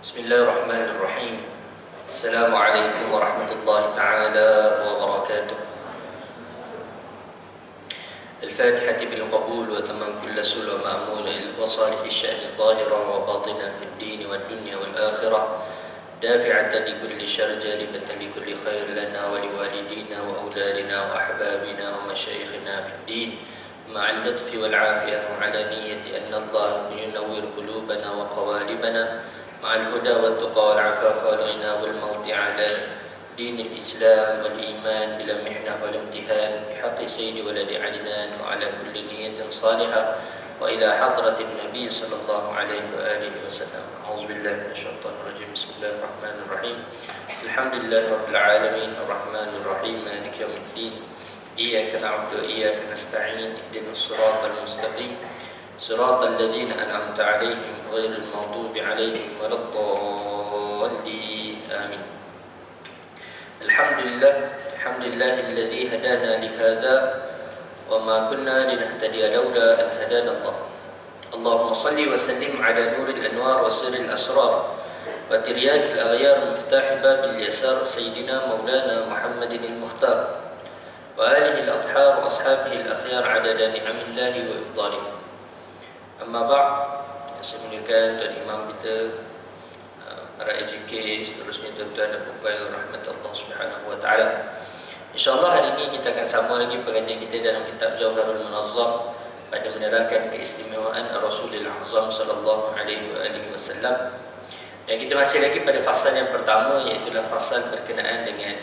Bismillahirrahmanirrahim. Assalamualaikum warahmatullahi ta'ala wabarakatuh. الفاتحة بالقبول وتمام كل سل ومأمول وصالح الشأن ظاهرا وباطنا في الدين والدنيا والآخرة دافعة لكل شر جالبة لكل خير لنا ولوالدينا وأولادنا وأحبابنا ومشايخنا في الدين مع اللطف والعافية وعلى نية أن الله ينور قلوبنا وقوالبنا مع الهدى والتقى والعفاف والغنى والموت على دين الإسلام والإيمان بلا محنة ولا امتهان بحق سيد ولد عدنان وعلى كل نية صالحة وإلى حضرة النبي صلى الله عليه وآله وسلم. أعوذ بالله من الشيطان الرجيم. بسم الله الرحمن الرحيم. الحمد لله رب العالمين الرحمن الرحيم مالك يوم الدين إياك نعبد وإياك نستعين اهدنا الصراط المستقيم صراط الذين أنعمت عليهم غير المغضوب عليهم ولا الضالين آمين. الحمد لله الذي هدانا لهذا وما كنا لنهتدي لولا أن هدانا الله. اللهم صل وسلم على نور الأنوار وسر الأسرار وترياك الأغيار مفتاح باب اليسار سيدنا مولانا محمد المختار وآله الأطهار وأصحابه الأخيار عدد نعم الله وإفضاله. Amma ba'd, saya muliakan Tuan Imam kita, para AJK, seterusnya tuan-tuan dan puan yang rahmat Allah Subhanahu wa taala. InsyaAllah hari ini kita akan sambung lagi pengajian kita dalam kitab Jawharul Munazzam pada menerangkan keistimewaan Rasulul Azam sallallahu alaihi wasallam. Dan kita masih lagi pada fasal yang pertama, iaitu fasal berkenaan dengan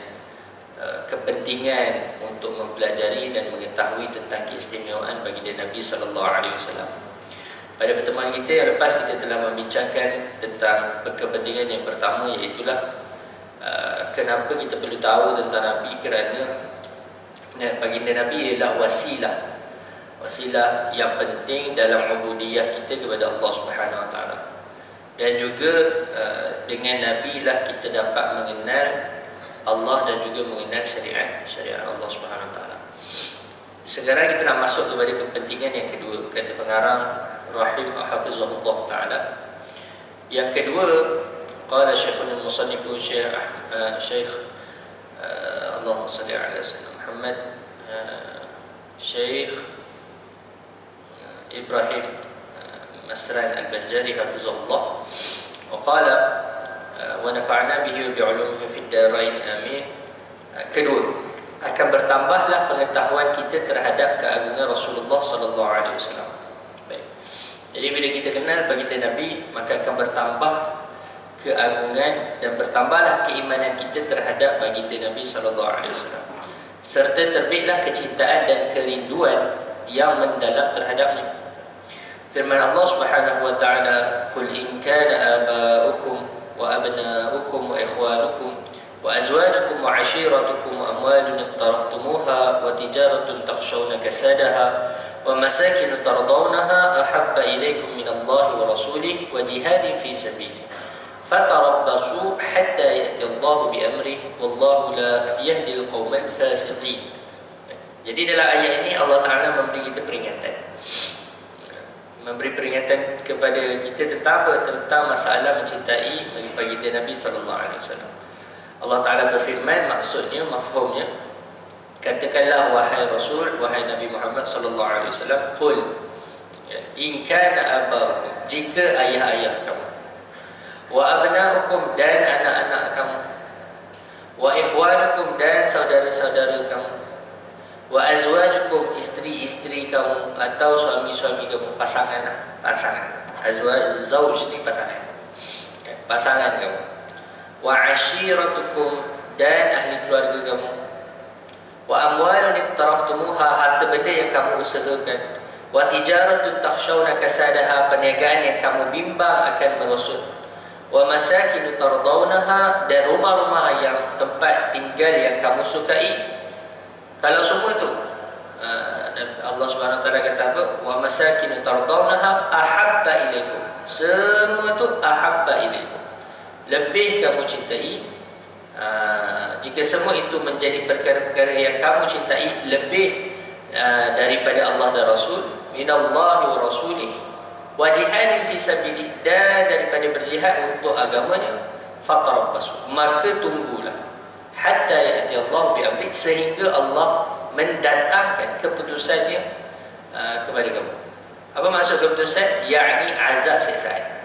kepentingan untuk mempelajari dan mengetahui tentang keistimewaan baginda Nabi sallallahu alaihi wasallam. Pada pertemuan kita yang lepas kita telah membincangkan tentang kepentingan yang pertama, iaitu kenapa kita perlu tahu tentang Nabi, kerana baginda Nabi ialah wasilah yang penting dalam ubudiyah kita kepada Allah Subhanahu wa taala. Dan juga dengan Nabi lah kita dapat mengenal Allah dan juga mengenal syariat Allah Subhanahu wa taala. Sekarang kita nak masuk kepada kepentingan yang kedua, kata pengarang rahim hafizahullah taala. Yang kedua, qala Syekhul Musannif Syekh Allahumma salli ala sayyidina Muhammad Syekh Ibrahim Masran Al-Banjari hafizahullah, wa qala wa nafa'na bihi wa bi'ulumihi fid darain amin. Kedua, akan bertambahlah pengetahuan kita terhadap keagungan Rasulullah sallallahu alaihi wasallam. Baik. Jadi bila kita kenal baginda Nabi, maka akan bertambah keagungan dan bertambahlah keimanan kita terhadap baginda Nabi sallallahu alaihi wasallam. Serta terbitlah kecintaan dan kerinduan yang mendalam terhadapnya. Firman Allah Subhanahu wa taala, "Qul in kana aba'ukum wa abna'ukum wa ikhwanukum وأزواجكم وعشيرتكم وأموال اقترفتموها وتجارة تخشون كسادها ومساكن ترضونها أحب إليكم من الله ورسوله وجهاد في سبيله فتربصوا حتى يأتي الله بأمره والله لا يهدي القوم الفاسقين." Jadi dalam ayat ini Allah Ta'ala memberi kita peringatan, memberi peringatan kepada kita tentang masalah mencintai baginda Nabi SAW. Allah Ta'ala berfirman, maksudnya, mafhumnya, katakanlah wahai Rasul, wahai Nabi Muhammad sallallahu alaihi wasallam, qul in kana aba'ukum, jika ayah-ayah kamu, wa abna'ukum, dan anak-anak kamu, wa ikhwanukum, dan saudara-saudara kamu, wa azwajukum, isteri-isteri kamu atau suami-suami kamu, pasangan. Zauj ni pasangan kamu, wa ashiratukum, dan ahli keluarga kamu, wa amwalun iqtaraftumuha, harta benda yang kamu usahakan, wa tijaratun takhshawna kasadaha, perniagaan yang kamu bimbang akan merosot, wa masakin tardawnaha, dan rumah-rumah yang tempat tinggal yang kamu sukai. Kalau semua itu Allah Subhanahu wa taala kata apa? Wa masakin tardawnaha ahabba ilaikum, semua itu ahabba ilaikum, lebih kamu cintai. Jika semua itu menjadi perkara-perkara yang kamu cintai lebih daripada Allah dan Rasul, minallahi wa rasulih, wa jihadin fi sabilihi, dan daripada berjihad untuk agamanya, fatarabbasu, maka tunggulah, hatta ya'ti Allah bi amri, sehingga Allah mendatangkan keputusannya kepada kamu. Apa maksud keputusan? Yakni azab siksaan.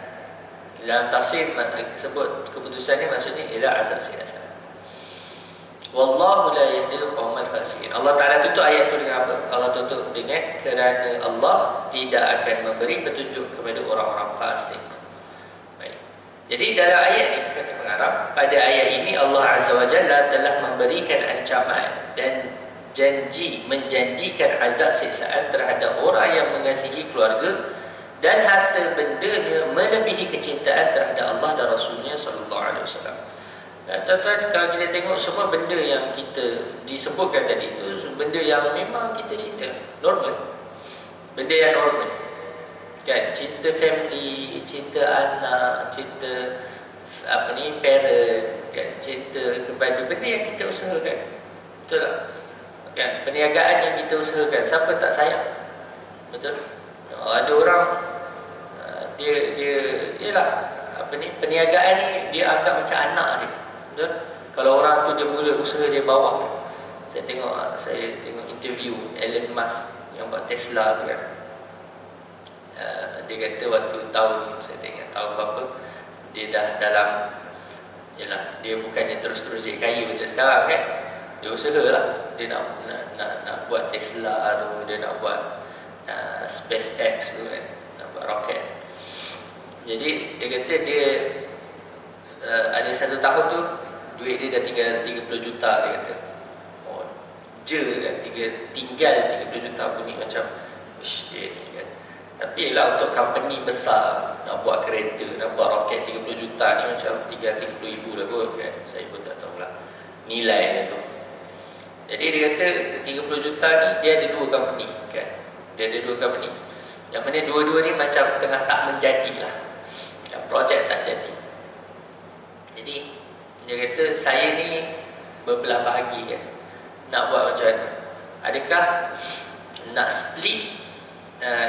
Dalam tafsir sebut keputusan ni maksudnya ialah azab siksaan. Wallahu la yahdil qaumal fasiqin. Allah Taala tutup ayat tu dengan apa? Allah tutup dengan kerana Allah tidak akan memberi petunjuk kepada orang-orang fasik. Baik. Jadi dalam ayat ini kata pengarang, pada ayat ini Allah Azza wa Jalla telah memberikan ancaman dan menjanjikan azab siksaan terhadap orang yang mengasihi keluarga dan harta bendanya melebihi kecintaan terhadap Allah dan Rasulnya sallallahu alaihi wasallam. Tuan-tuan, kalau kita tengok semua benda yang kita disebutkan tadi itu benda yang memang kita cinta, normal. Benda yang normal. Kan, cinta family, cinta anak, cinta parent, kan, cinta kepada benda yang kita usahakan. Betul tak? Kan, perniagaan yang kita usahakan, siapa tak sayang? Betul? Ada orang dia ialah perniagaan ni dia anggap macam anak dia. Betul? Kalau orang tu dia mula usaha dia bawah. Saya tengok interview Elon Musk yang buat Tesla tu kan. Dia kata waktu tahun, saya tengok tahun berapa, dia dah dalam, ialah dia bukannya terus-terus jadi kaya macam sekarang kan. Dia usahalah, dia nak buat Tesla tu, dia nak buat SpaceX tu kan, nak buat roket. Jadi dia kata dia ada 1 tahun tu duit dia dah tinggal 30 juta, dia kata. Oh, kan, tinggal 30 juta bunyi macam dia ni kan. Tapi lah untuk company besar nak buat kereta, nak buat roket 30 juta ni macam tinggal 30,000 lah kot kan. Saya pun tak tahulah nilai dia tu. Jadi dia kata 30 juta ni dia ada 2 company kan. Dia ada 2 company. Yang mana dua-dua ni macam tengah tak menjadi lah. Projek tak jadi. Jadi dia kata saya ni berbelah bahagi kan. Nak buat macam mana? Adakah nak split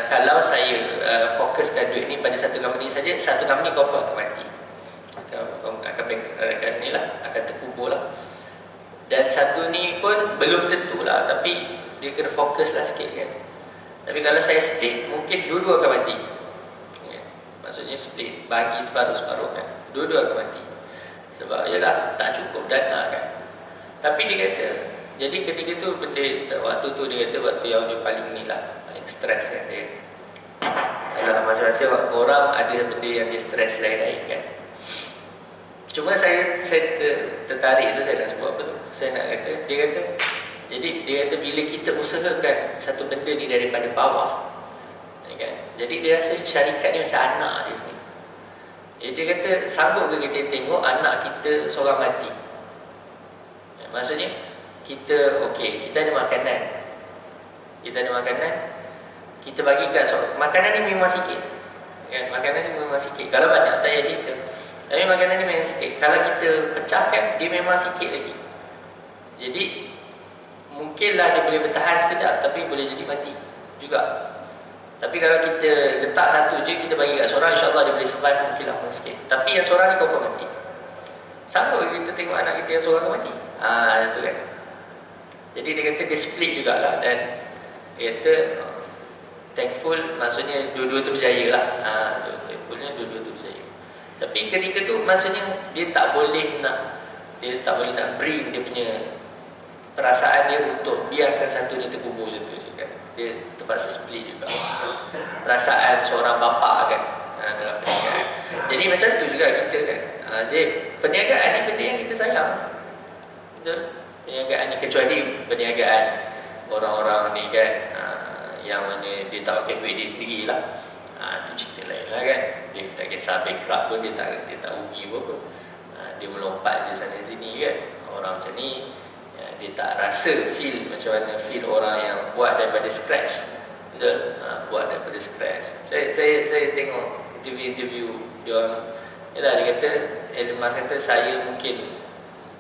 kalau saya fokuskan duit ni pada satu company saja, satu company confirm akan mati. Akan terkubur lah. Dan satu ni pun belum tentulah, tapi dia kena fokus lah sikit kan. Tapi kalau saya split, mungkin dua-dua akan mati ya. Maksudnya split, bagi separuh-separuh kan, dua-dua akan mati. Sebab yalah tak cukup dana kan. Tapi dia kata, jadi ketika tu benda, waktu tu dia kata waktu yang dia paling ni lah, paling stres kan dia kata. Dalam masing-masing orang ada benda yang dia stres lain-lain kan. Cuma saya tertarik tu, saya nak sebut apa tu, saya nak kata, dia kata, jadi dia kata bila kita usahakan satu benda ni daripada bawah kan, jadi dia rasa syarikat ni macam anak dia ni. Jadi dia kata, sanggup ke kita tengok anak kita seorang mati? Maksudnya kita okey, kita ada makanan, kita bagi kat makanan ni memang sikit kan, makanan ni memang sikit, kalau banyak tak payah cerita. Tapi makanan ni memang sikit. Kalau kita pecahkan, dia memang sikit lagi. Jadi mungkinlah dia boleh bertahan sekejap, tapi boleh jadi mati juga. Tapi kalau kita letak satu je, kita bagi kat seorang, insyaAllah dia boleh survive mungkin lama sikit. Tapi yang seorang ni confirm mati. Sanggup kita tengok anak kita yang seorang tu mati? Itu kan. Jadi dia kata dia split jugalah. Dan dia kata thankful, maksudnya dua-dua tu berjaya lah. Thankfulnya dua-dua tu berjaya. Tapi ketika tu maksudnya dia tak boleh nak bring dia punya perasaan dia untuk biarkan satu ni terkubur macam tu kan. Dia terpaksa split juga. Perasaan seorang bapa kan dalam perniagaan. Jadi macam tu juga kita kan. Jadi perniagaan ni benda yang kita sayang. Betul? Perniagaan ni, kecuali perniagaan orang-orang ni kan yang mana dia tak pakai duit dia sendirilah. Itu cerita lain lah kan. Dia tak kisah bankrupt pun dia tak rugi apa. Dia melompat je sana sini kan. Orang macam ni dia tak rasa feel macam mana feel orang yang buat daripada scratch. Betul? Buat daripada scratch. Saya tengok interview dia orang. Yalah, dia kata Elon Musk kata saya mungkin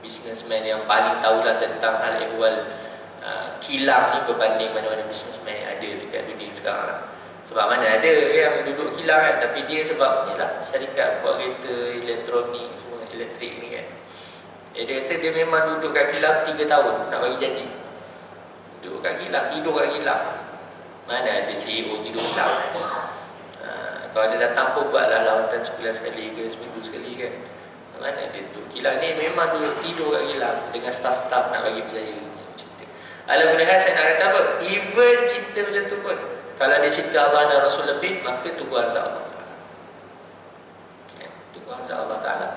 businessman yang paling tahulah tentang hal ehwal kilang ni berbanding mana-mana businessman yang ada dekat dunia sekarang. Sebab mana ada yang duduk kilang kan, tapi dia sebab yalah syarikat buat kereta elektronik semua elektrik ni kan. Dia kata dia memang duduk kat kilang 3 tahun nak bagi jadi. Duduk kat kilang, tidur kat kilang. Mana ada CEO tidur kilang kan? Kalau dia datang pun buatlah lawatan sebulan sekali ke seminggu sekali kan. Mana dia duduk kilang ni memang duduk tidur kat kilang dengan staff-staff nak bagi berjaya. Alhamdulillah saya nak kata apa? Even cinta macam tu pun, kalau dia cinta Allah dan Rasul lebih, maka tunggu azab Allah Ta'ala. Tunggu azab Allah Ta'ala.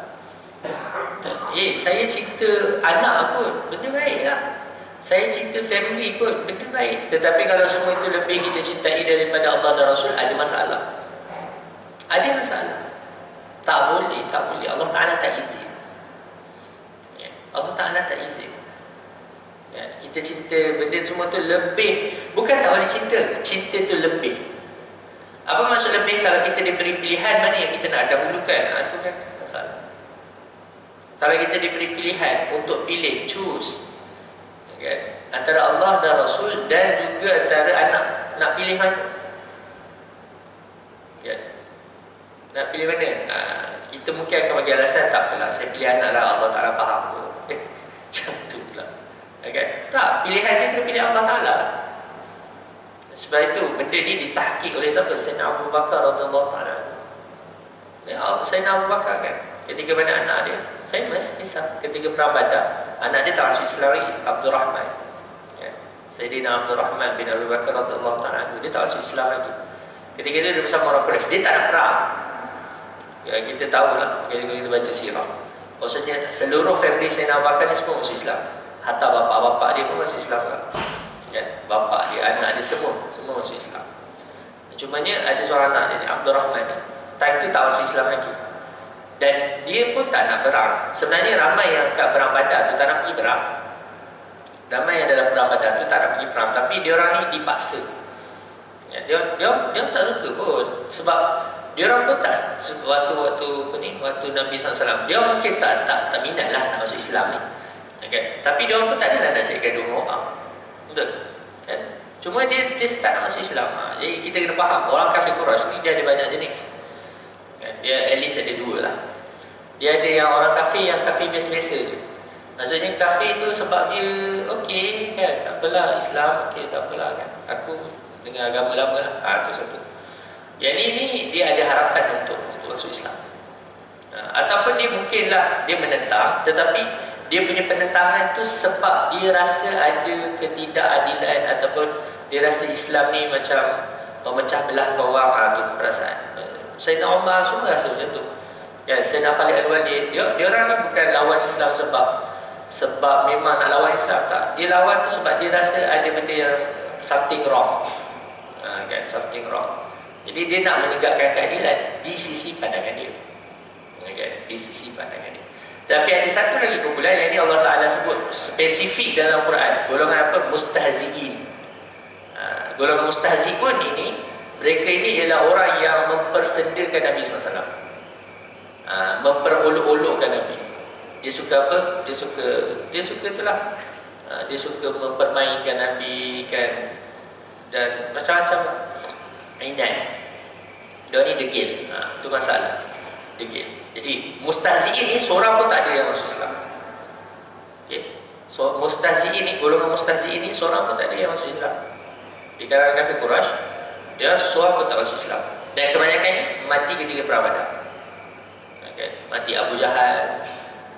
Saya cinta anak pun, benda baik lah. Saya cinta family pun, benda baik. Tetapi kalau semua itu lebih kita cintai daripada Allah dan Rasul, ada masalah. Ada masalah. Tak boleh, tak boleh. Allah Ta'ala tak izin. Allah Ta'ala tak izin. Kita cinta benda semua tu lebih. Bukan tak boleh cinta, cinta tu lebih. Apa maksud lebih? Kalau kita diberi pilihan, mana yang kita nak dahulukan? Itu kan masalah. Kalau kita diberi pilihan untuk pilih, choose antara Allah dan Rasul dan juga antara anak, nak pilih mana? Nak pilih mana? Kita mungkin akan bagi alasan, tak apalah, saya pilih anak lah, Allah Ta'ala faham. Macam tu pula. Tak, pilihan dia kena pilih Allah Ta'ala. Sebab itu benda ni ditahqiq oleh siapa? Sayyidina Abu Bakar radhiyallahu ta'ala. Sayyidina Abu Bakar kan, ketika mana anak dia, famous kisah, ketika perang Badar, anak dia tak masuk Islam lagi, Abdul Rahman. Sayyidina Abdul Rahman bin Abu Bakar radhiyallahu ta'ala, dia tak masuk Islam lagi. Ketika itu dia bersama orang Quraisy, dia tak nak perang. Kita tahulah, kita baca sirah. Maksudnya seluruh family Sayyidina Abu Bakar ni semua masuk Islam. Hatta bapa-bapa dia pun masuk Islam kan? Bapa dia, anak dia, semua masuk Islam. Cumanya ada seorang anak dia, Abdul Rahman ni, time tu tak masuk Islam lagi. Dan dia pun tak nak perang. Sebenarnya ramai yang kat perang Badar tu tak nak pergi perang. Ramai yang dalam perang Badar tu tak nak pergi perang, tapi dia orang ni dipaksa. Dia tak suka pun. Sebab dia orang pun tak, waktu Nabi SAW, dia mungkin tak minat lah nak masuk Islam ni. Tapi dia orang pun tak adalah nak cakap dua orang. Betul? Kan? Cuma dia just tak nak masuk Islam. Jadi kita kena faham, orang kafir Quraisy ni dia ada banyak jenis. Dia at least ada dua lah. Dia ada yang orang kafir, yang kafir biasa-biasa je. Maksudnya kafir tu sebab dia okey kan, tak apalah Islam, okey tak apalah kan, aku dengan agama lama lah. Itu satu. Yang ni dia ada harapan untuk masuk Islam. Ataupun dia mungkinlah dia menentang, tetapi dia punya penentangan tu sebab dia rasa ada ketidakadilan, ataupun dia rasa Islam ni macam memecah belah bawang. Itu perasaan. Sayyidina Umar semua rasa macam tu. Sayyidina Khalid Al-Walid, dia orang ni bukan lawan Islam sebab memang nak lawan Islam, tak. Dia lawan tu sebab dia rasa ada benda yang something wrong. Something wrong. Jadi dia nak menegakkan keadilan di sisi pandangan dia. Di sisi pandangan dia. Tapi ada satu lagi kumpulan yang ini Allah Ta'ala sebut spesifik dalam Quran. Golongan apa? Mustahzi'in. Golongan mustahzi'un ini, mereka ini ialah orang yang mempersendakan Nabi SAW. Memperolok-olokkan Nabi. Dia suka apa? Dia suka itulah. Dia suka mempermainkan Nabi kan, dan macam-macam inat. Dia ni degil. Itu masalah. Degil. Jadi mustahzi'in ni seorang pun tak ada yang masuk Islam. So mustahzi'in ni, golongan mustahzi'in ni seorang pun tak ada yang masuk Islam. Di kalangan kafir Quraisy, dia seorang pun tak masuk Islam. Dan kebanyakannya mati ketika perang Badar. Mati Abu Jahal,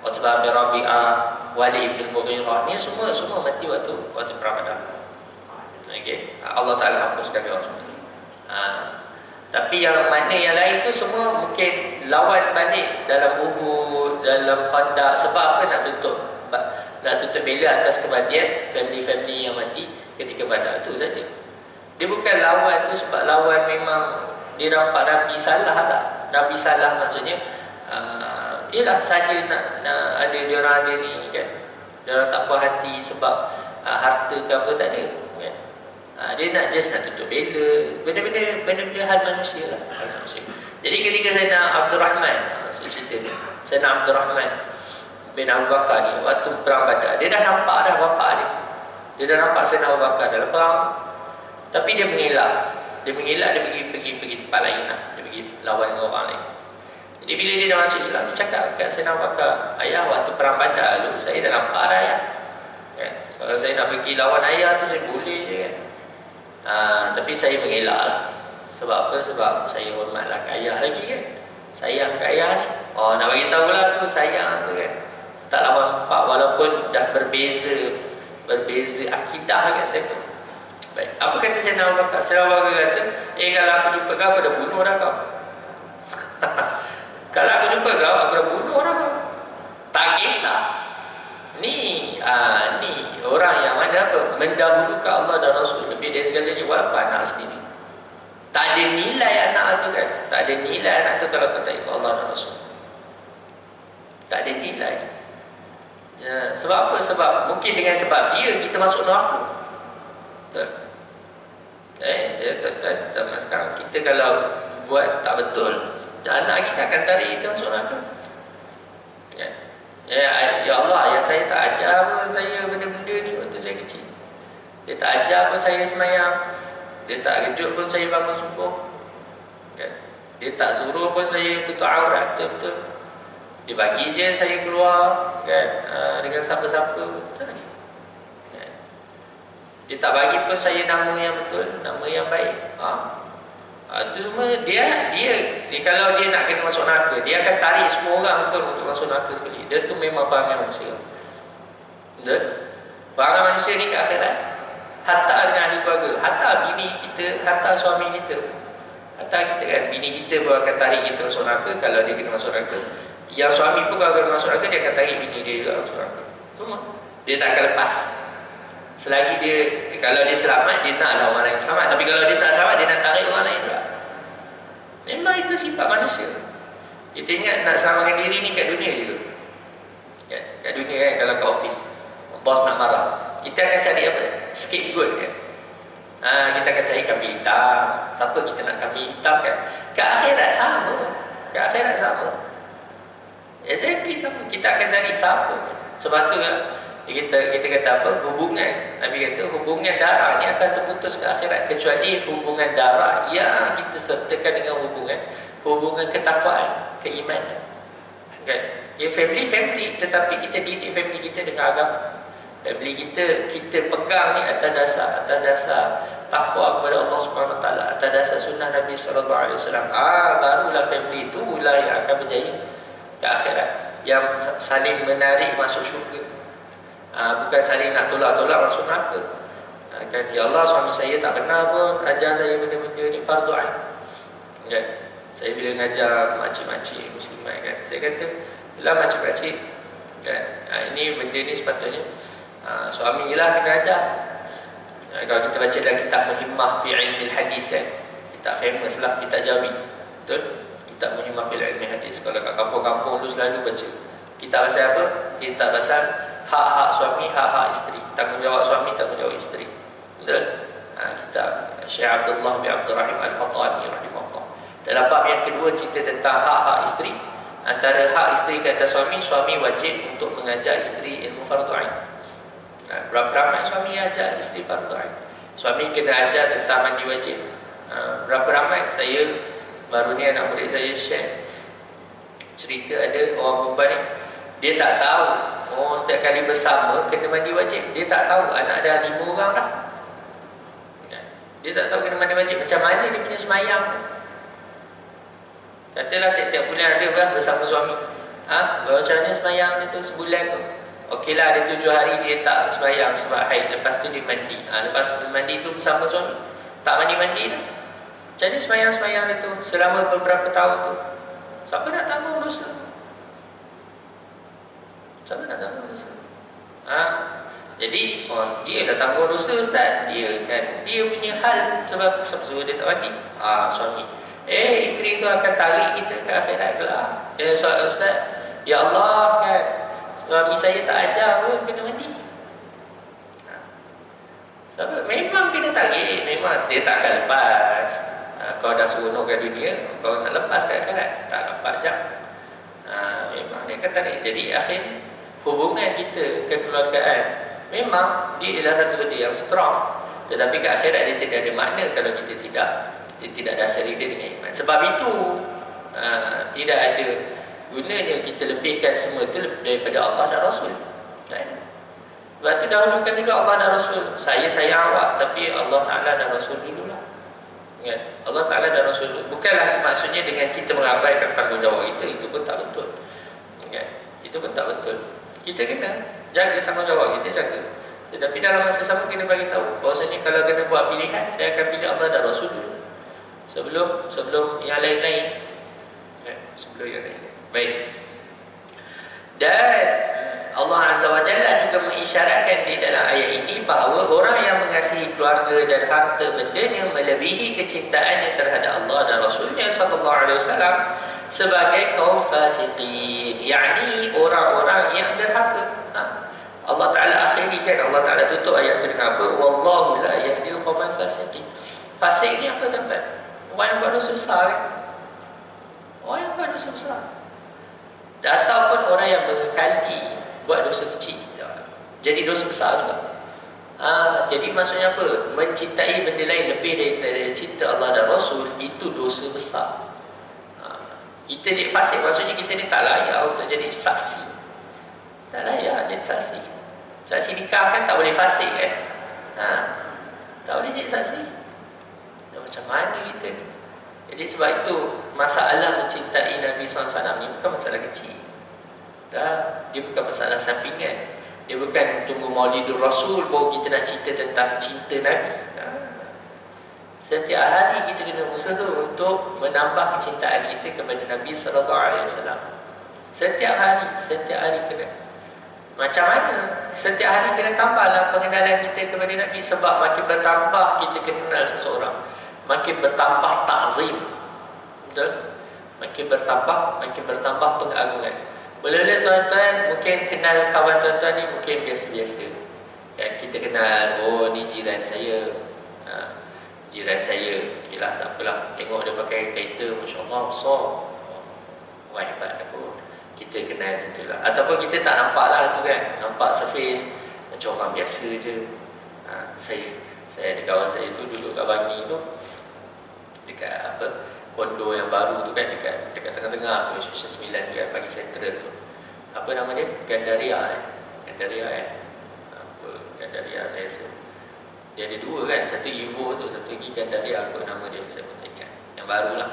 Utbah bin Rabi'ah, Walid bin Mughirah, ni semua mati waktu perang Badar. Allah Ta'ala hapuskan dia orang semua. Tapi yang mana yang lain tu semua mungkin lawan balik dalam Uhud, dalam Khandaq. Sebab apa? Nak tutup bela atas kematian family-family yang mati ketika Badar. Itu saja. Dia bukan lawan tu sebab lawan memang dia nampak Nabi salah tak. Nabi salah maksudnya ialah saja nak ada dia orang ada ni kan. Dia orang tak puas hati sebab harta ke apa, tak ada kan. Dia nak tutup bela, benda-benda hal manusia lah, hal manusia. Jadi ketika Sayyidina Abdul Rahman, saya cerita ni, Sayyidina Abdul Rahman bin Abu Bakar ni, waktu perang Badar, dia dah nampak dah bapa dia. Dia dah nampak Sayyidina Abu Bakar dalam perang, tapi dia mengelak. Dia mengelak, dia pergi tempat lain lah. Dia pergi lawan dengan orang lain. Jadi bila dia dah masuk Islam, dia cakap kat saya nampak ayah waktu perang Badar dulu saya dah nampak dah ayah. Kan? Kalau saya nak pergi lawan ayah tu saya boleh je kan. Tapi saya mengelak lah. Sebab apa? Sebab saya hormatlah ke ayah lagi kan. Sayang ke ayah ni. Nak bagi tahu lah tu sayang tu kan. Tak lama nampak walaupun dah berbeza akidah kan tu. Baik, apa kata Sayyidina Abu Bakar? Sayyidina Abu Bakar kata, kalau aku jumpa kau, aku dah bunuh dah kau. Kalau aku jumpa kau, aku dah bunuh dah kau. Tak kisah. Ni orang yang mana apa? Mendahulukan Allah dan Rasul lebih dari segalanya, walaupun anak sendiri. Tak ada nilai anak tu kan. Tak ada nilai anak tu kalau kau tak ikut Allah dan Rasul. Tak ada nilai. Sebab apa? Sebab mungkin dengan sebab dia kita masuk neraka. Betul. Sekarang kita kalau buat tak betul, anak kita akan tarik kita masuk neraka. Ya Allah, ayah saya tak ajar pun saya benda-benda ni waktu saya kecil. Dia tak ajar pun saya semayang. Dia tak kejut pun saya bangun subuh. Dia tak suruh pun saya tutup aurat betul-betul. Dia bagi je saya keluar kan, dengan siapa-siapa. Dia tak bagi pun saya nama yang betul, nama yang baik. Itu semua dia kalau dia nak kena masuk neraka, dia akan tarik semua orang pun untuk masuk neraka sekali. Dia tu memang perangai manusia. Betul? Perangai manusia ni ke akhirat. Hatta dengan ahli keluarga, hatta bini kita, hatta suami kita. Hatta kita kan, bini kita pun akan tarik kita masuk neraka kalau dia kena masuk neraka. Yang suami pun kalau kena masuk neraka, dia akan tarik bini dia juga masuk neraka. Semua. Dia tak akan lepas. Selagi dia, kalau dia selamat, dia naklah orang lain selamat. Tapi kalau dia tak selamat, dia nak tarik orang lain juga. Memang itu sifat manusia. Kita ingat nak selamatkan diri ni kat dunia juga. Kat dunia kan, kalau kat office bos nak marah, kita akan cari apa? Scapegoat kan. Kita akan cari kambing hitam. Siapa kita nak kambing hitam kan? Kat akhirat sama. Kat akhirat sama. Exactly sama. Kita akan cari siapa. Sebab tu kan, kita kata apa? Hubungan. Nabi kata hubungan darah ni akan terputus ke akhirat, kecuali hubungan darah yang kita sertakan dengan hubungan ketakwaan, keimanan. Kan? Ya, family, tetapi kita didik family kita dengan agama. Family kita pegang ni atas dasar takwa kepada Allah Subhanahu Wa Taala, atas dasar sunnah Nabi sallallahu alaihi wasallam. Barulah family itu yang akan berjaya ke akhirat, yang saling menarik masuk syurga. Bukan saling nak tolak-tolak masuk neraka. Kan, ya Allah, suami saya tak pernah pun ajar saya benda-benda ni fardu ain. Kan? Saya bila mengajar makcik-makcik muslimat kan, saya kata, bila makcik-makcik kan, ini benda ni sepatutnya suami lah kena ajar. Kalau kita baca dalam kitab Muhimmah fi ilmi hadis kan, kitab famous lah, kitab Jawi. Betul? Kitab Muhimmah fi ilmi hadis. Kalau kat kampung-kampung lu selalu baca. Kitab pasal apa? Kitab pasal hak-hak suami, hak-hak isteri. Tanggungjawab suami, tanggungjawab isteri. Betul? Kitab Syekh Abdullah bin Abdul Rahim Al-Fatani rahimahullah. Dalam bab yang kedua cerita tentang hak-hak isteri. Antara hak isteri kata suami wajib untuk mengajar isteri ilmu fardu ain. Berapa ramai suami ajar isteri fardu ain? Suami kena ajar tentang mandi wajib. Berapa ramai? Saya baru ni anak murid saya share cerita, ada orang perempuan ni, dia tak tahu setiap kali bersama kena mandi wajib. Dia tak tahu, anak dah 5 orang dah. Dia tak tahu kena mandi wajib. Macam mana dia punya semayang? Katalah tiap-tiap bulan ada lah bersama suami. Macam mana semayang dia tu sebulan tu? Okeylah, ada 7 hari dia tak semayang sebab haid. Lepas tu dia mandi. Lepas mandi tu bersama suami, tak mandi-mandi dah. Macam mana semayang-semayang dia tu selama beberapa tahun tu? Siapa nak tanggung dosa? Siapa nak tanggung dosa? Jadi dia dah tanggung dosa ustaz. Dia kan, dia punya hal. Sebab sebab dia tak mandi. Suami. Isteri tu akan tarik kita ke akhirat kelak. Ustaz, ya Allah kan, suami saya tak ajar pun kena mandi. Sebab memang kena tarik. Memang dia tak akan lepas. Kau dah seronok kat dunia, kau nak lepas kat akhirat, tak lepas jam. Memang dia akan tarik. Jadi akhirnya hubungan kita kekeluargaan memang dia adalah satu benda yang strong, tetapi ke akhirat dia tidak ada makna kalau kita tidak Kita tidak dasari dia dengan iman. Sebab itu tidak ada gunanya kita lebihkan semua itu daripada Allah dan Rasul. Tak ada. Sebab itu dahulukan dulu Allah dan Rasul. Saya sayang awak, tapi Allah Ta'ala dan Rasul dululah. Kan? Allah Ta'ala dan Rasul dulu. Bukanlah maksudnya dengan kita mengabaikan tanggungjawab kita, itu pun tak betul. Kan? Itu pun tak betul. Kita kena jaga tanggungjawab kita, jaga. Tetapi dalam masa sama kita bagi tahu bahawasanya kalau kena buat pilihan, saya akan pilih Allah dan Rasul dulu. Sebelum yang lain-lain. Sebelum yang lain-lain. Baik. Dan Allah Azza wa Jalla juga mengisyaratkan di dalam ayat ini bahawa orang yang mengasihi keluarga dan harta bendanya melebihi kecintaannya terhadap Allah dan Rasulnya sallallahu alaihi wasallam sebagai kaum fasiqin, yakni orang-orang yang derhaka. Allah Ta'ala akhiri kan, Allah Ta'ala tutup ayat itu dengan apa? Wallahu la yahdil qaumal fasiqin. Fasik ni apa tuan-tuan? Orang yang buat dosa besar kan? Orang yang buat dosa besar. Ataupun orang yang mengekali buat dosa kecil, jadi dosa besar juga. Jadi maksudnya apa? Mencintai benda lain lebih daripada cinta Allah dan Rasul, itu dosa besar. Kita ni fasik, maksudnya kita ni tak layak untuk jadi saksi. Tak layak jadi saksi. Saksi nikah kan tak boleh fasik kan? Tak boleh jadi saksi. Macam mana kita ni? Jadi sebab itu masalah mencintai Nabi SAW ni bukan masalah kecil. Dia bukan masalah sampingan. Dia bukan tunggu Maulidur Rasul baru kita nak cerita tentang cinta Nabi. Setiap hari kita kena usaha untuk menambah kecintaan kita kepada Nabi SAW. Setiap hari kena. Macam mana? Setiap hari kena tambahlah pengenalan kita kepada Nabi. Sebab makin bertambah kita kenal seseorang, makin bertambah ta'zim. Betul? Makin bertambah pengagungan. Mula-mula tuan-tuan mungkin kenal kawan tuan-tuan ni mungkin biasa-biasa. Kan kita kenal, oh ni jiran saya. Jiran saya, okeylah tak apalah. Tengok dia pakai kereta, masya-Allah besar. Wah hebat aku. Kita kenal tentulah. Ataupun kita tak nampak lah tu kan. Nampak surface macam orang biasa je. Saya ada kawan saya tu duduk kat Bangi tu, dekat apa, kondo yang baru tu kan, dekat tengah-tengah tu, Station 9 tu kan, Bangi Central tu. Apa nama dia? Gandaria kan. Gandaria saya rasa. Dia ada dua kan, satu Evo tu, satu lagi Gandaria, apa nama dia saya pun tak ingat. Yang barulah.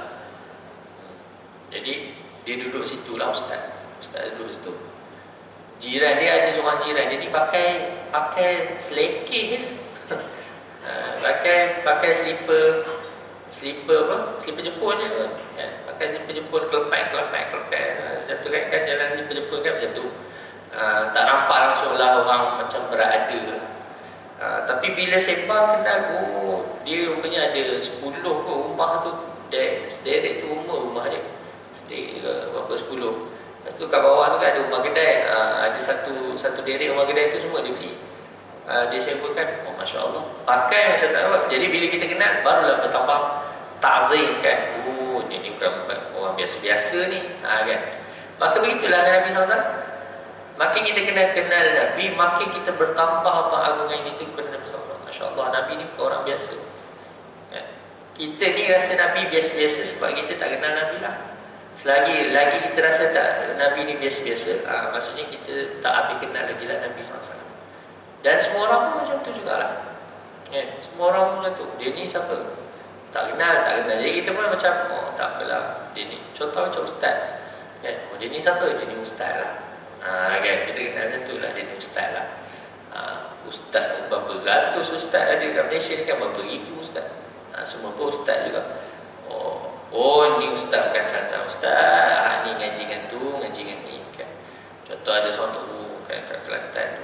Jadi dia duduk situ lah Ustaz duduk situ. Jiran dia ada seorang jiran dia ni pakai selekeh je. pakai slipper apa? Slipper Jepun je kan. Pakai slipper Jepun kelepek macam tu kan jalan slipper Jepun kan macam tu. Tak nampak langsung lah orang macam berada. Tapi bila sembang kenal, oh dia rupanya ada 10 ke rumah tu, direct tu rumah dia. Sedek berapa 10. Lepas tu kat bawah tu kan ada rumah kedai. Ada satu derek rumah kedai tu semua dia beli. Dia sewakan. Oh masya-Allah. Pakai macam tak apa. Jadi bila kita kenal barulah bertambah ta'zim kan. Oh ni bukan orang biasa-biasa ni. Kan. Maka begitulah Nabi SAW. Makin kita kenal Nabi, makin kita bertambah pengagungan kita kepada Nabi SAW. Masya-Allah, Nabi ni bukan orang biasa. Kan. Kita ni rasa Nabi biasa-biasa sebab kita tak kenal Nabi lah. Selagi kita rasa tak Nabi ni biasa-biasa, maksudnya kita tak habis kenal lagi lah Nabi SAW. Dan semua orang pun macam tu jugalah. Semua orang pun macam tu. Dia ni siapa? Tak kenal. Jadi kita pun macam, oh tak apalah dia ni. Contoh macam ustaz. Oh dia ni siapa? Dia ni ustaz lah. Kan? Kita kenal macam tu lah. Dia ni ustaz lah. Ustaz, berapa ratus ustaz ada kat Malaysia ni kan, berapa ribu ustaz. Semua pun ustaz juga. Oh ni ustaz bukan cacat ustaz. Ni ngaji dengan tu, ngaji dengan ni kan. Contoh ada seorang tu kan kat Kelantan tu,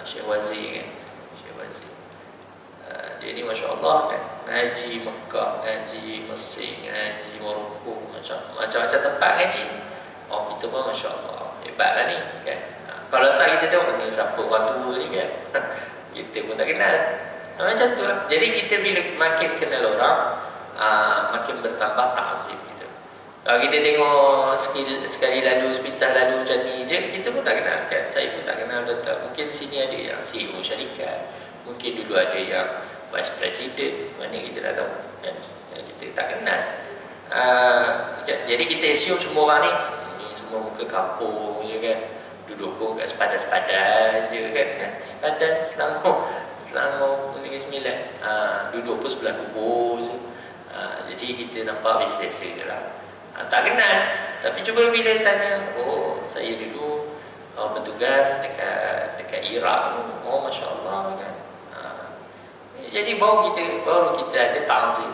Syekh Wazir kan. Syekh Wazir. Dia ni masya-Allah kan, ngaji Mekah, ngaji Mesir, ngaji Morocco, macam-macam tempat ngaji. Oh kita pun masya-Allah hebatlah ni kan. Kalau tak kita tengok ni siapa orang tua ni kan. Kita pun tak kenal. Macam tu lah. Jadi kita bila makin kenal orang, makin bertambah ta'zim kita. Kalau kita tengok sekali lalu, sepintah lalu macam ni je, kita pun tak kenal kan. Saya pun tak kenal tetap. Mungkin sini ada yang CEO syarikat, mungkin dulu ada yang Vice President, mana kita dah tahu. kan? Kita tak kenal. Jadi kita assume semua orang ni semua muka kampung je kan, duduk pun kat sepadan-sepadan je kan, sepadan Selangor Negeri Sembilan, duduk pun sebelah kubur je. Jadi kita nampak biasa-biasa je lah, tak kenal. Tapi cuba bila tanya, oh saya dulu bertugas dekat Iraq, oh Masya Allah kan. Jadi baru kita ada ta'zim.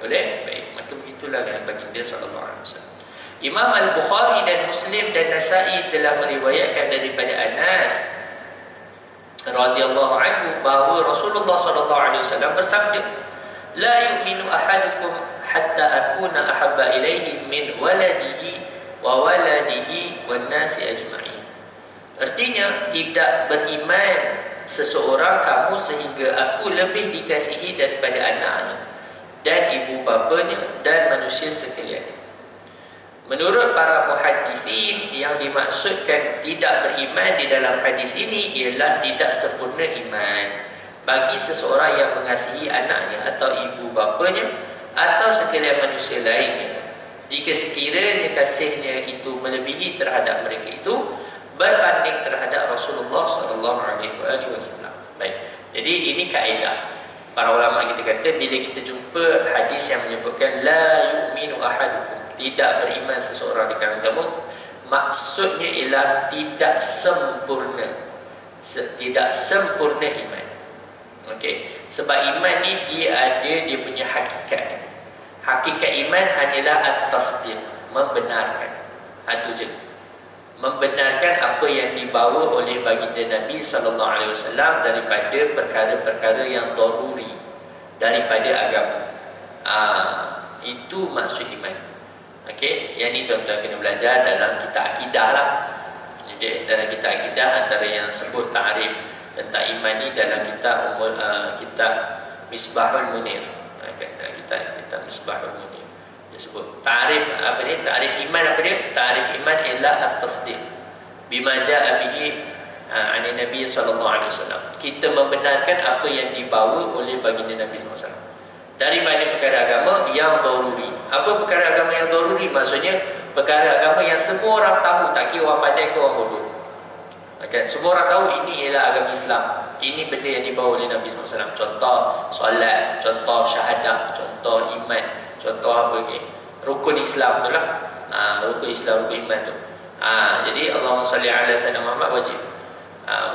Boleh? Baik, maka begitulah yang baginda sallallahu alaihi wasallam. Imam Al-Bukhari dan Muslim dan Nasa'i telah meriwayatkan daripada Anas radhiyallahu anhu bahawa Rasulullah sallallahu alaihi wasallam bersabda, "La yu'minu ahadukum hatta akuna ahabba ilaihi min waladihi wa waladihi wan nasi ajma'in." Artinya, tidak beriman seseorang kamu sehingga aku lebih dikasihi daripada anaknya dan ibu bapanya dan manusia sekalian. Menurut para muhaddithin, yang dimaksudkan tidak beriman di dalam hadis ini ialah tidak sempurna iman bagi seseorang yang mengasihi anaknya atau ibu bapanya atau sekalian manusia lainnya, jika sekiranya kasihnya itu melebihi terhadap mereka itu berbanding terhadap Rasulullah sallallahu alaihi wasallam. Baik. Jadi ini kaedah. Para ulama kita kata, bila kita jumpa hadis yang menyebutkan la yu'minu ahadukum, tidak beriman seseorang di kalangan kamu, maksudnya ialah tidak sempurna. Tidak sempurna iman. Okey. Sebab iman ni dia punya hakikat. Hakikat iman hanyalah at-tasdiq, membenarkan. Itu je. Membenarkan apa yang dibawa oleh baginda Nabi sallallahu alaihi wasallam daripada perkara-perkara yang daruri daripada agama. Itu maksud iman. Okey, yang ni tuan-tuan kena belajar dalam kitab akidah lah. Jadi dalam kitab akidah antara yang sebut takrif tentang iman ni dalam kitab Misbahul Munir. Dalam kitab Misbahul Munir dia sebut ta'rif apa ni, ta'rif iman apa dia? Ta'rif iman ialah at-tasdiq bima jaa bihi ani Nabi sallallahu alaihi wasallam. Kita membenarkan apa yang dibawa oleh baginda Nabi sallallahu alaihi wasallam daripada perkara agama yang daruri. Apa perkara agama yang daruri? Maksudnya perkara agama yang semua orang tahu, tak kira orang pandai ke orang bodoh. Okay. Semua orang tahu ini ialah agama Islam. Ini benda yang dibawa oleh Nabi sallallahu alaihi wasallam. Contoh solat, contoh syahadah, contoh iman, contoh apa lagi? Rukun Islam tu lah. Rukun Islam, rukun iman tu. Jadi Allahumma salli ala sayyidina Muhammad wajib.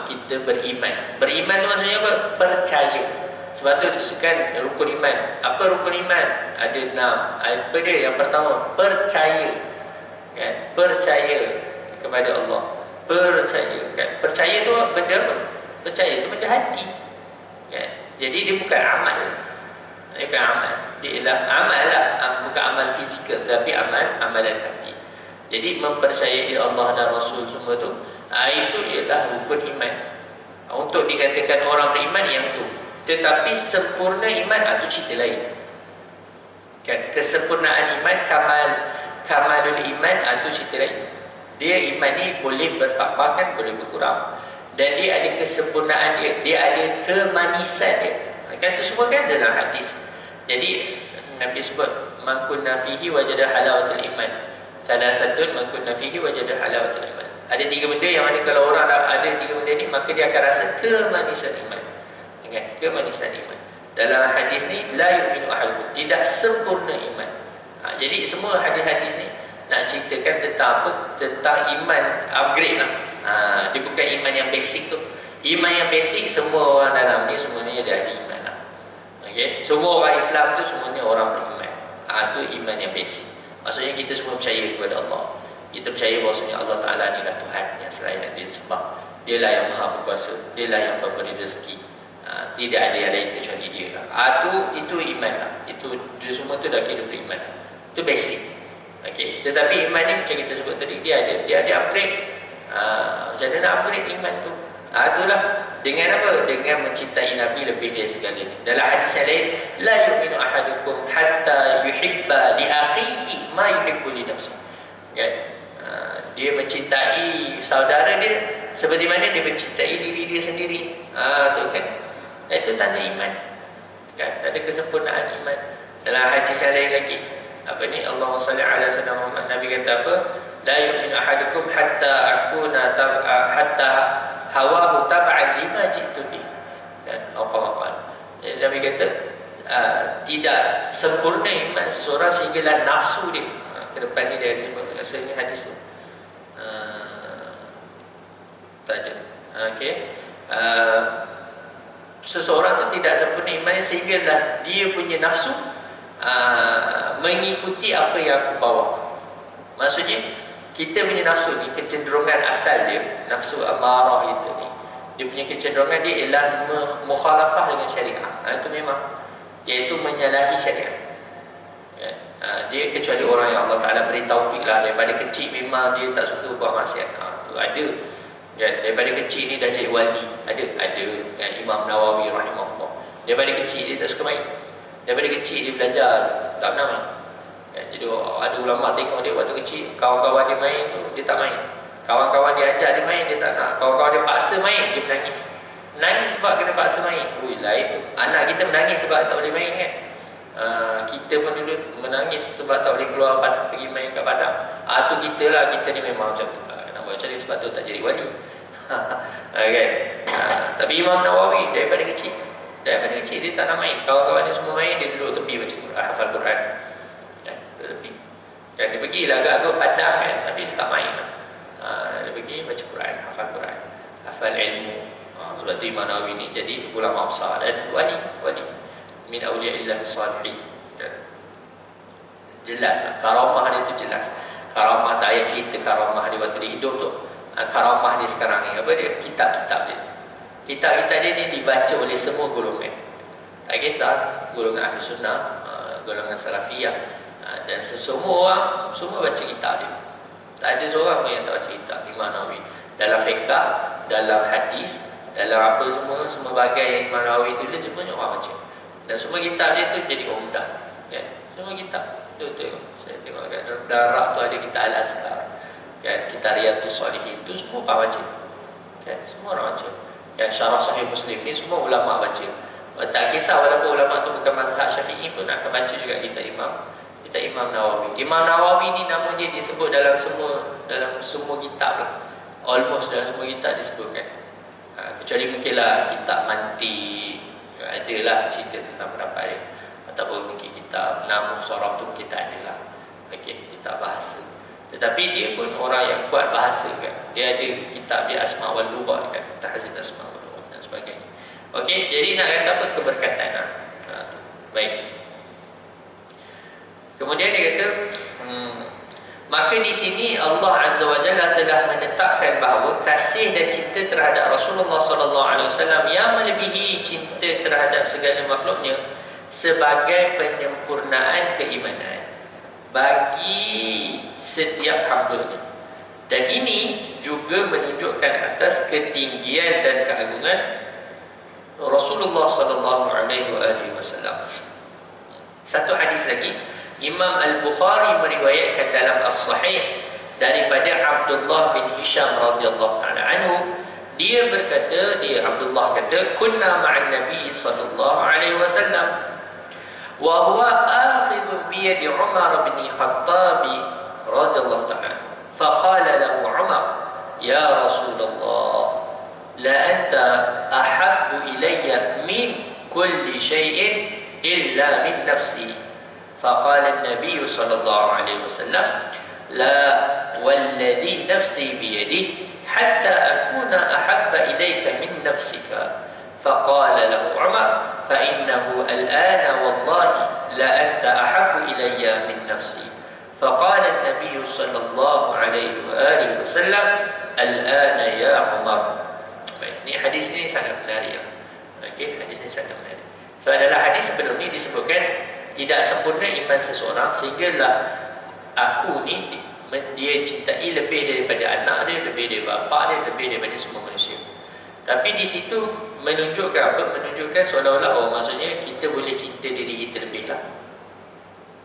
Kita beriman. Beriman tu maksudnya apa? Percaya. Sebab tu disebutkan rukun iman. Apa rukun iman? Ada 6. Apa dia? Yang pertama, percaya. Kan? Percaya kepada Allah. Percaya. Kan? Percaya tu benda apa? Percaya tu benda hati. Kan? Jadi dia bukan amal. Dia bukan amal. Dia ialah amal lah, bukan amal fizikal, tapi amalan hati. Jadi mempercayai Allah dan Rasul semua tu, itu ialah rukun iman. Untuk dikatakan orang beriman yang tu. Tetapi sempurna iman itu cerita lain. Kan? Kesempurnaan iman, kamalul iman itu cerita lain. Dia iman ni boleh bertambah kan, boleh berkurang. Dan dia ada kesempurnaan dia ada kemanisan dia. Kan tu semua kan dalam hadis. Jadi Nabi sebut man kunna fihi wajada halawatul iman. Salasatun man kunna fihi wajada halawatul iman. Ada 3 benda yang mana kalau orang ada 3 benda ni, maka dia akan rasa kemanisan iman. Ingat, kemanisan iman. Dalam hadis ni la yu'minu ahadukum, tidak sempurna iman. Jadi semua hadis-hadis ni nak ceritakan tentang apa? Tentang iman upgrade lah. Dia bukan iman yang basic tu. Iman yang basic semua orang dalam ni semuanya dia ada iman lah. Okay? Semua orang Islam tu semuanya orang beriman. Itu iman yang basic. Maksudnya kita semua percaya kepada Allah. Kita percaya bahawasanya Allah Ta'ala inilah Tuhan yang selain dia disembah. Dialah yang maha berkuasa. Dialah yang memberi rezeki. Tidak ada yang lain kecuali dia lah. Itu iman lah. Itu semua tu dah kira beriman lah. Itu basic. Okay. Tetapi iman ni macam kita sebut tadi, dia ada upgrade. Macam mana nak upgrade iman tu? Itulah dengan apa? Dengan mencintai Nabi lebih dari segalanya. Dalam hadis yang lain, la yu'minu ahadukum hatta yuhibba li akhihi ma yuhibbu li nafsihi. Kan? Dia mencintai saudara dia seperti mana dia mencintai diri dia sendiri. Tu kan? Itu tanda iman. Kan? Tanda kesempurnaan iman. Dalam hadis yang lain lagi, apa ni, Allahumma salli ala sayyidina Muhammad, Nabi kata apa? La yu'minu ahadukum hatta akuna hatta hawahu tab'an lima ji'tu bih. Kan, apa-apa. Nabi kata tidak sempurna iman seseorang sehinggalah nafsu dia. Ke depan ni dia rasa ni hadis tu. Tak ada. Okey. Seseorang tu tidak sempurna imannya sehinggalah dia punya nafsu mengikuti apa yang aku bawa. Maksudnya kita punya nafsu ni, kecenderungan asal dia, nafsu amarah itu ni, dia punya kecenderungan dia ialah mukhalafah dengan syariah. Itu memang, iaitu menyalahi syariat. Ya. Dia kecuali orang yang Allah Ta'ala beri taufik lah, daripada kecil memang dia tak suka buat maksiat. Tu ada. Ya, daripada kecil ni dah jadi wali. Ada. Ya, Imam Nawawi rahimahullah. Daripada kecil dia tak suka main. Daripada kecil dia belajar, tak pernah main. Ya, jadi ada ulama tengok dia waktu kecil, kawan-kawan dia main tu, dia tak main. Kawan-kawan dia ajak dia main, dia tak nak. Kawan-kawan dia paksa main, dia menangis. Menangis sebab kena paksa main. Ui lah itu. Anak kita menangis sebab tak boleh main kan. Kita pun dulu menangis sebab tak boleh keluar pergi main kat padang. Tu kita lah, kita ni memang macam tu. Nak buat macam ni sebab tu tak jadi wali. Kan? Tapi Imam Nawawi daripada kecil dia tak nak main. Kawan-kawan dia semua main, dia duduk tepi baca Quran, hafal Quran. Duduk tepi. Dan dia pergilah agak-agak padang kan, tapi dia tak main lah. Dia pergi baca Quran, hafal Quran, hafal ilmu. Sebab tu Imam Nawawi ni jadi ulama besar dan wali min awliyaillah salihin. Jelas lah, karamah dia tu jelas. Karamah tak payah cerita karamah dia waktu dia hidup tu. Karamah dia sekarang ni apa dia? Kitab-kitab dia. Kitab-kitab dia ni dibaca oleh semua golongan. Tak kisah golongan Ahli Sunnah, golongan Salafiyah, dan semua orang semua baca kitab dia. Tak ada seorang pun yang tak baca kitab Imam Nawawi. Dalam fiqh, dalam hadis, dalam apa semua bagai yang Imam Nawawi tulis semuanya orang baca. Dan semua kitab dia tu jadi umdah. Ya, semua kitab. Saya tengok kat darat tu ada kitab Al-Azkar. Kan, kitab Riyadhus Shalihin tu semua orang baca. Kan, semua orang baca. Yang Syarah Sahih Muslim ni semua ulama baca. Tak kisah walaupun ulama tu bukan mazhab Syafi'i pun akan baca juga kitab Imam Nawawi. Imam Nawawi ni nama dia disebut dalam semua kitab lah. Almost dalam semua kitab disebutkan. Kecuali mungkinlah kitab Mantiq, adalah cerita tentang pendapat dia, ataupun mungkin kitab Nahwu Saraf tu kita adalah. Okey, kitab bahasa. Tetapi dia pun orang yang kuat bahasa kan. Dia ada kitab dia Asma' wal Lughat kan, tahzib Asma' wal Lughat dan sebagainya. Okey, jadi nak kata apa? Keberkatan. Baik. Kemudian dia kata, maka di sini Allah Azza wa Jalla telah menetapkan bahawa kasih dan cinta terhadap Rasulullah sallallahu alaihi wasallam yang melebihi cinta terhadap segala makhluknya sebagai penyempurnaan keimanan bagi setiap hamba-Nya. Dan ini juga menunjukkan atas ketinggian dan keagungan Rasulullah sallallahu alaihi wasallam. Satu hadis lagi, Imam Al-Bukhari meriwayatkan dalam As-Sahih daripada Abdullah bin Hisham radhiyallahu taala anhu, dia berkata, Abdullah kata, kunna ma'an Nabi sallallahu alaihi wasallam wa huwa akhidun bi yadi Umar bin Khattab radhiyallahu taala. Faqala lahu Umar, ya Rasulullah, la anta ahabbu ilayya min kulli shay'in illa min nafsi. فقال النبي صلى الله عليه وسلم لا والذي نفسي بيده حتى أكون أحب إليك من نفسك. فقال له عمر فإنه الآن والله لا أنت أحب إلي من نفسي. فقال النبي صلى الله عليه وآله وسلم الآن يا عمر. Ini hadis ini sangat menarik. Okey, hadis ini sangat menarik. So adalah hadis sebelum ini disebutkan tidak sempurna iman seseorang sehinggalah aku ni dia cintai lebih daripada anak dia, lebih daripada bapa dia, lebih daripada semua manusia. Tapi di situ menunjukkan apa? Menunjukkan seolah-olah maksudnya kita boleh cinta diri kita lebih lah.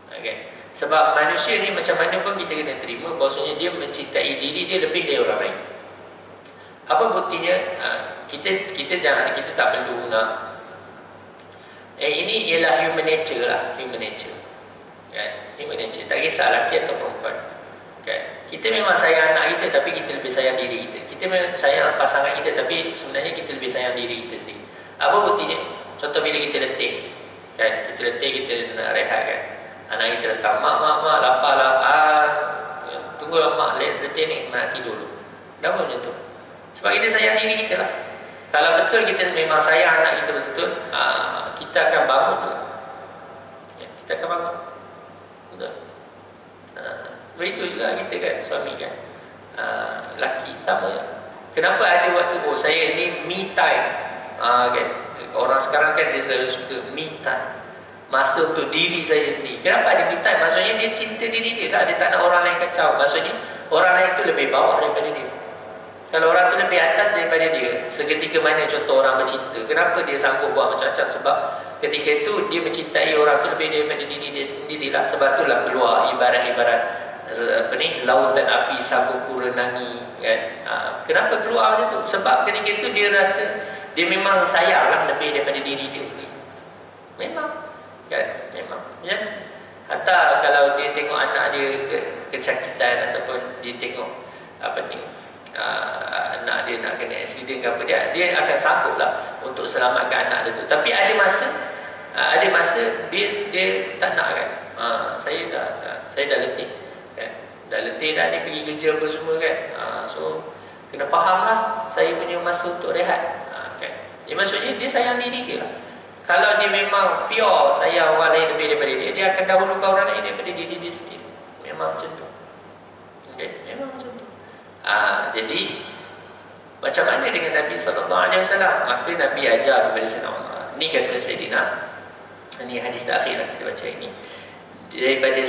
Okay. Sebab manusia ni macam mana pun kita kena terima bahawasanya dia mencintai diri dia lebih dari orang lain. Apa buktinya? Kita tak perlu nak Ini ialah human nature lah, human nature. Kan? Human nature. Tak kisah lelaki atau perempuan. Kan? Kita memang sayang anak kita, tapi kita lebih sayang diri kita. Kita memang sayang pasangan kita, tapi sebenarnya kita lebih sayang diri kita sendiri. Apa buktinya? Contoh bila kita letih, kan? Kita letih, kita nak rehat, kan? Anak kita datang, mak, lapar lah. Tunggu lah mak, letih ni, nak tidur dulu. Kenapa macam tu? Sebab kita sayang diri kita lah. Kalau betul kita memang sayang anak kita betul, kita akan bangun juga. Ya, kita akan bangun. Betul. Begitu juga kita kan, suami kan, laki sama je. Kenapa ada waktu saya ni me time, kan? Orang sekarang kan dia selalu suka me time, masa untuk diri saya sendiri. Kenapa ada me time? Maksudnya dia cinta diri dia lah, dia tak nak orang lain kacau. Maksudnya orang lain tu lebih bawah daripada dia. Kalau orang tu lebih atas daripada dia, seketika mana contoh orang bercinta, kenapa dia sanggup buat macam-macam? Sebab ketika itu dia mencintai orang tu lebih daripada diri dia sendirilah. Sebab itulah keluar ibarat-ibarat lautan api sanggup kurenangi, kan? Kenapa keluar macam tu? Sebab ketika itu dia rasa dia memang sayanglah lebih daripada diri dia sendiri. Memang, kan? Memang. Ya? Hatta kalau dia tengok anak dia kesakitan ataupun dia tengok anak dia nak kena accident ke apa, dia akan sanggup lah untuk selamatkan anak dia tu. Tapi ada masa dia tak nak, kan? Saya dah letih, kan? Dah letih dah ni, pergi kerja apa semua, kan? So kena faham lah, saya punya masa untuk rehat, kan? Maksudnya dia sayang diri dia lah. Kalau dia memang pure sayang orang lain lebih daripada dia akan dahulukan orang lain daripada diri dia sendiri. Memang macam tu. Okay? Memang macam tu. Jadi macam mana dengan Nabi SAW? Maka Nabi ajar kepada Sayyidina Umar. Ini kata Sayyidina, ini hadis terakhir lah kita baca ini, daripada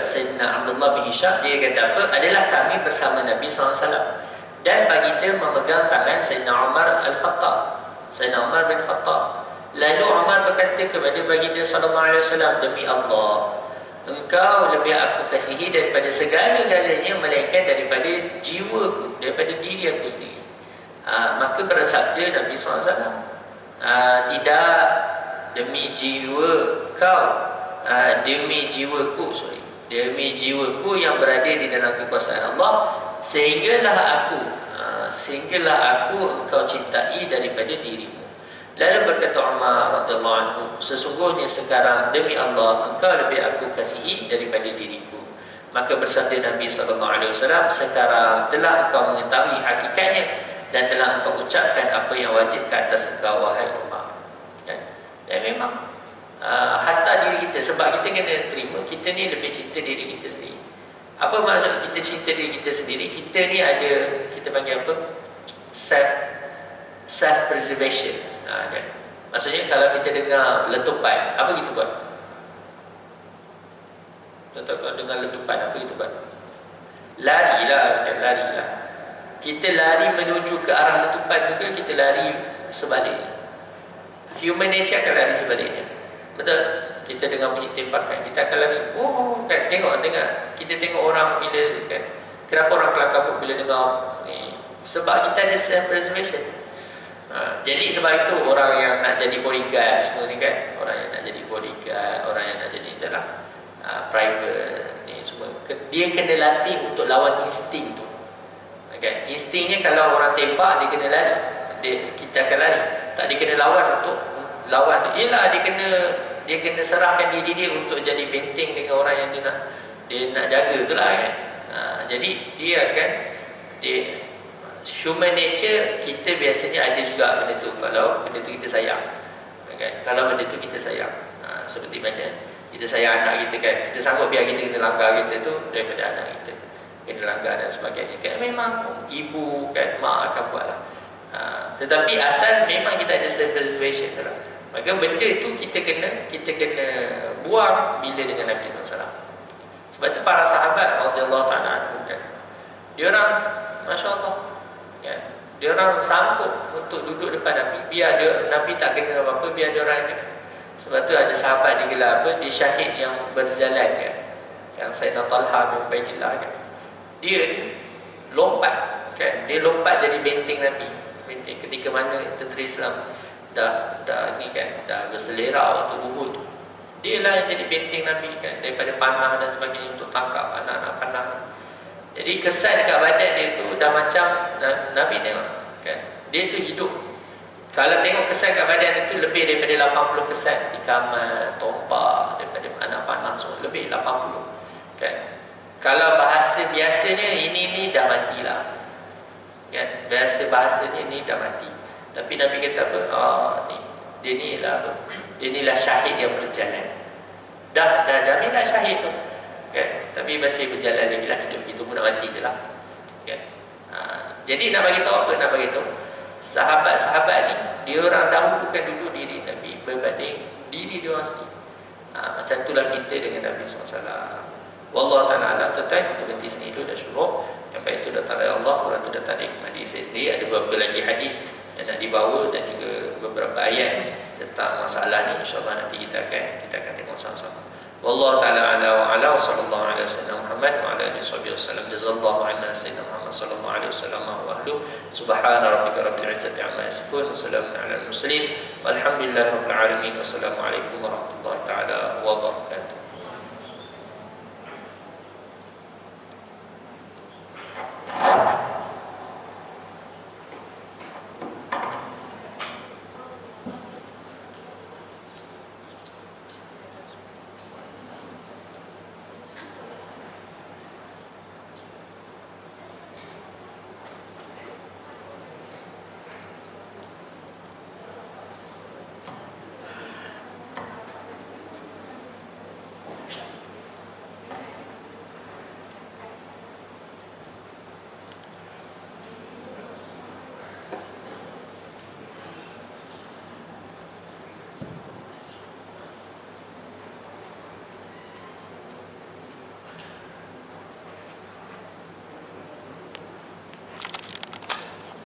Sayyidina Abdullah bin Hisham. Dia kata apa? Adalah kami bersama Nabi SAW, dan baginda memegang tangan Sayyidina Umar Al-Khattab, Sayyidina Umar bin Khattab. Lalu Umar berkata kepada baginda SAW, demi Allah, engkau lebih aku kasihi daripada segala-galanya, melainkan daripada jiwaku, daripada diri aku sendiri. Maka bersabda Nabi SAW, tidak demi jiwa kau, demi jiwaku, demi jiwaku yang berada di dalam kekuasaan Allah, sehinggalah aku engkau cintai daripada dirimu. Lalu berkata Umar radhiyallahu anhu, sesungguhnya sekarang demi Allah engkau lebih aku kasihi daripada diriku. Maka bersabda Nabi SAW, sekarang telah engkau mengetahui hakikatnya, dan telah engkau ucapkan apa yang wajib ke atas engkau, wahai Umar. Dan memang hatta diri kita, sebab kita kena terima, kita ni lebih cinta diri kita sendiri. Apa maksud kita cinta diri kita sendiri? Kita ni ada, kita panggil apa? Self preservation. Kan? Maksudnya kalau kita dengar letupan, apa kita buat? Kalau dengar letupan, apa kita buat? Larilah, kan? Larilah. Kita lari menuju ke arah letupan juga, kita lari sebaliknya. Human nature akan lari sebaliknya. Betul? Kita dengar bunyi tembakan, kita akan lari. Kan? Dengar. Kita tengok orang bila, kan? Kenapa orang kelam kabut bila dengar ni? Sebab kita ada self preservation. Jadi sebab itu orang yang nak jadi bodyguard semua ni, kan, orang yang nak jadi bodyguard, orang yang nak jadi dalam private ni semua, dia kena latih untuk lawan insting tu, kan? Instingnya kalau orang tembak, dia kena lari, kita akan lari. Tak, dia kena lawan untuk lawan. Ialah dia kena serahkan diri dia untuk jadi benteng dengan orang yang dia nak jaga tu lah, kan? Jadi dia akan human nature kita biasanya ada juga benda tu, kalau benda tu kita sayang, kan? Kalau benda tu kita sayang, seperti mana kita sayang anak kita, kan? Kita sanggup biar kita kena langgar kita tu daripada anak kita kena langgar dan sebagainya, kan? Memang ibu, kan, mak akan buat lah. Tetapi asal memang kita ada self preservation lah. Maka benda tu kita kena buang bila dengan Nabi SAW. Sebab tu para sahabat radhiyallahu ta'ala anhum, kan, dia orang masya-Allah, ya, dia orang sanggup untuk duduk depan Nabi, biar Nabi tak kena apa-apa, biar dia orang kena. Sebab tu ada sahabat digelar apa, dia syahid yang berjalan, kan, yang Sayyidina Talha bin Ubaidillah, kan, dia lompat, kan, dia lompat jadi benteng Nabi. Benteng ketika mana tentera Islam dah ni kan, dah berselera waktu Uhud. Dia lah yang jadi benteng Nabi kan, daripada panah dan sebagainya untuk tangkap anak-anak panah. Jadi kesan dekat badan dia tu dah macam Nabi tengok kan, dia tu hidup. Kalau tengok kesan kat badan itu lebih daripada 80 kesan, tikaman, tompah, daripada panah-panah semua, lebih 80 kan. Kalau bahasa biasanya ini dah matilah kan, bahasanya ini dah mati. Tapi Nabi kata apa? Dia inilah syahid yang berjalan. Dah jaminlah syahid tu kan, tapi masih berjalan lagi lah, hidup begitu pun nak mati je lah kan. Jadi nak bagi tahu apa? Nak bagi tahu sahabat-sahabat ni, dia orang dahulukan dulu diri Nabi berbanding diri dia orang sendiri. Macam itulah kita dengan Nabi SAW. Wallahu ta'ala alam. Tuan-tuan, kita berhenti sini dulu, dah syuruk. Yang baik itu datang dari Allah, kurang itu datang dari hadis saya sendiri. Ada beberapa lagi hadis yang nak dibawa dan juga beberapa ayat tentang masalah ni. InsyaAllah nanti kita akan tengok sama-sama. Wallahu ta'ala ala wa ala wa sallallahu ala sayyidina Muhammad wa ala alihi wa sallam. Jazallahu anna sayyidina Muhammad sallallahu alaihi wasallam wa ahlu. Subhana rabbika rabbil izzati amma yasifun. Wassalamun ala al-mursalin. Walhamdulillahi rabbil alamin. Wassalamu alaikum warahmatullahi ta'ala wabarakatuh.